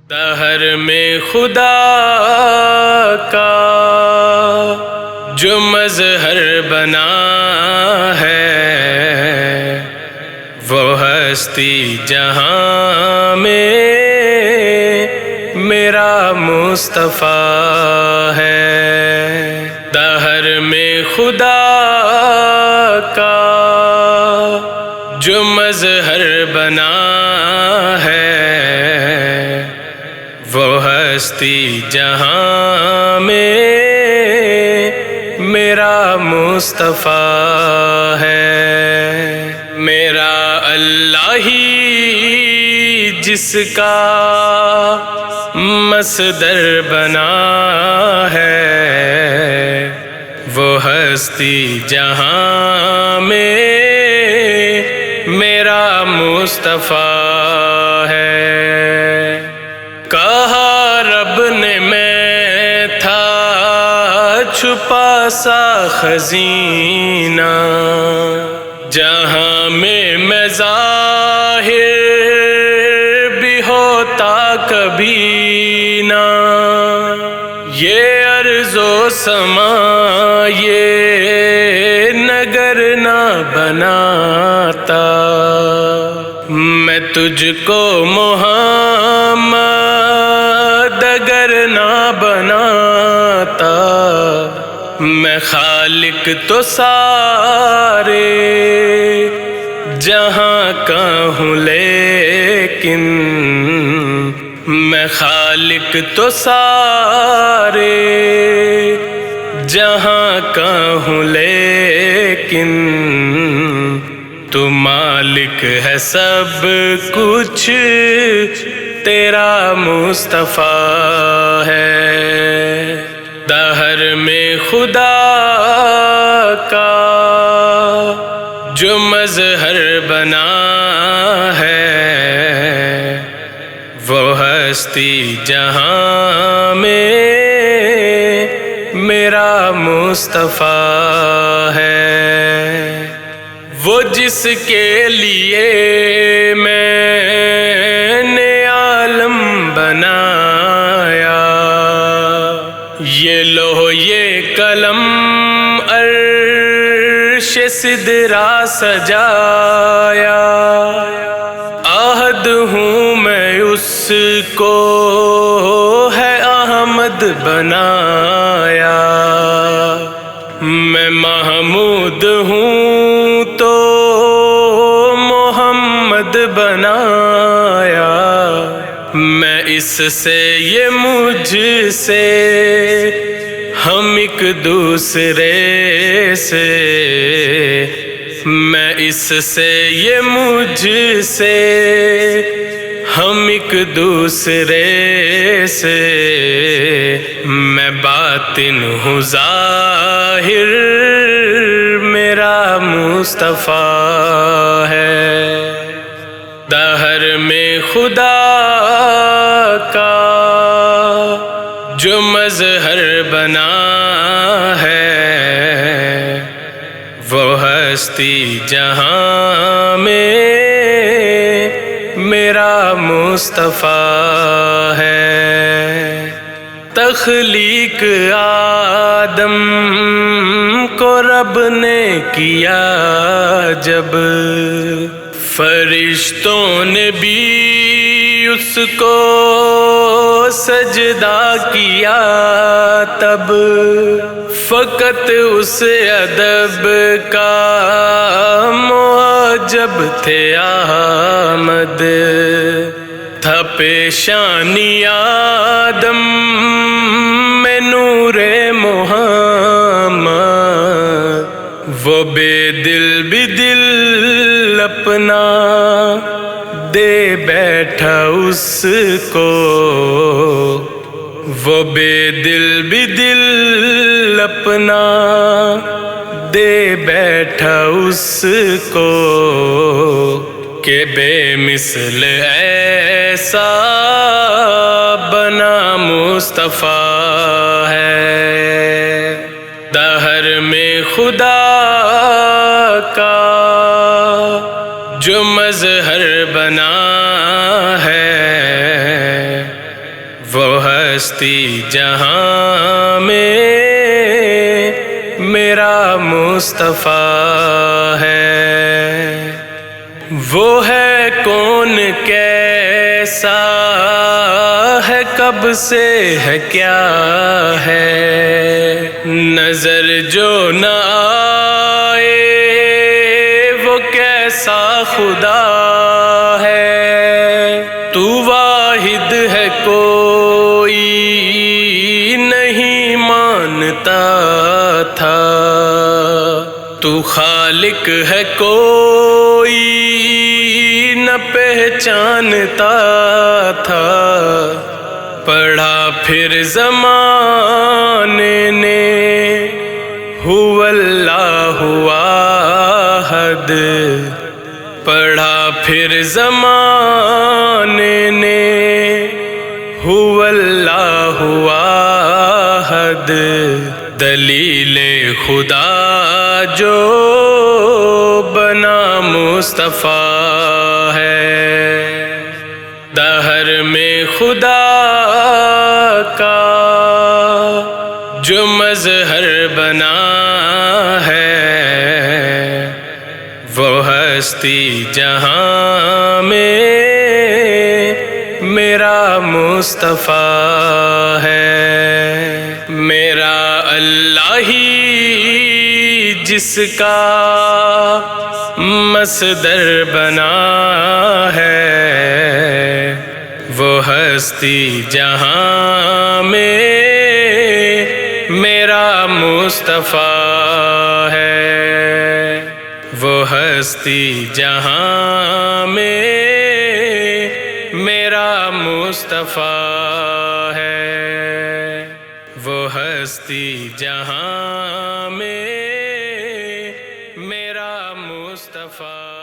دہر میں خدا کا جو مظہر بنا ہے وہ ہستی جہاں میں میرا مصطفیٰ ہے۔ دہر میں خدا کا جو مظہر بنا ہے وہ ہستی جہاں میں میرا مصطفیٰ ہے۔ میرا اللہ ہی جس کا مصدر بنا ہے وہ ہستی جہاں میں میرا مصطفیٰ ہے۔ کہا رب نے میں تھا چھپا سا خزینہ جہاں میں ظاہر بھی ہوتا کبھی نہ، یہ ارض و سما یہ نگر نہ بناتا، میں تجھ کو محمد اگر نہ بناتا، میں خالق تو سارے جہاں کا ہوں لیکن میں خالق تو سارے جہاں کا ہوں لیکن تو مالک ہے سب کچھ تیرا مصطفیٰ ہے۔ دہر میں خدا کا جو مظہر بنا ہے وہ ہستی جہاں میں میرا مصطفیٰ ہے۔ وہ جس کے لیے میں نے عالم بنایا، یہ لوح یہ قلم عرش سدرا سجایا، عہد ہوں میں اس کو ہے احمد بنایا، میں محمود ہوں تو محمد بنایا، میں اس سے یہ مجھ سے ہم ایک دوسرے سے، میں اس سے یہ مجھ سے ہم ایک دوسرے سے، میں باطن ہوں ظاہر میرا مصطفیٰ ہے۔ دہر میں خدا کا جو مظہر بنا ہے وہ ہستی جہاں میں میرا مصطفیٰ ہے۔ تخلیق آدم کو رب نے کیا جب، فرشتوں نے بھی اس کو سجدہ کیا تب، فقط اس ادب کا معجب تھے احمد، تھا پیشانی آدم میں نور محمد، وہ بے دل بھی دل اپنا دے بیٹھا اس کو، وہ بے دل بھی دل اپنا دے بیٹھا اس کو، کہ بے مثل ایسا بنا مصطفیٰ ہے۔ دہر میں خدا کا جو مظہر بنا ہے وہ ہستی جہاں میں میرا مصطفیٰ ہے، وہ ہے کون کیسا ہے کب سے ہے کیا ہے، نظر جو نہ آئے وہ کیسا خدا ہے، تو واحد ہے کوئی نہیں مانتا تھا، تو خالق ہے کوئی نہ پہچانتا تھا، پڑھا پھر زمانے نے هو اللہ واحد، پڑھا پھر زمانے نے هو اللہ واحد، دلیل خدا جو بنا مصطفیٰ ہے، دہر میں خدا کا جو مظہر بنا ہے، وہ ہستی جہاں میں میرا مصطفیٰ ہے، میرا اللہ ہی جس کا مصدر بنا ہے، وہ ہستی جہاں میں میرا مصطفیٰ ہے، وہ ہستی جہاں میں میرا مصطفیٰ ہے، وہ ہستی جہاں میں میرا مصطفیٰ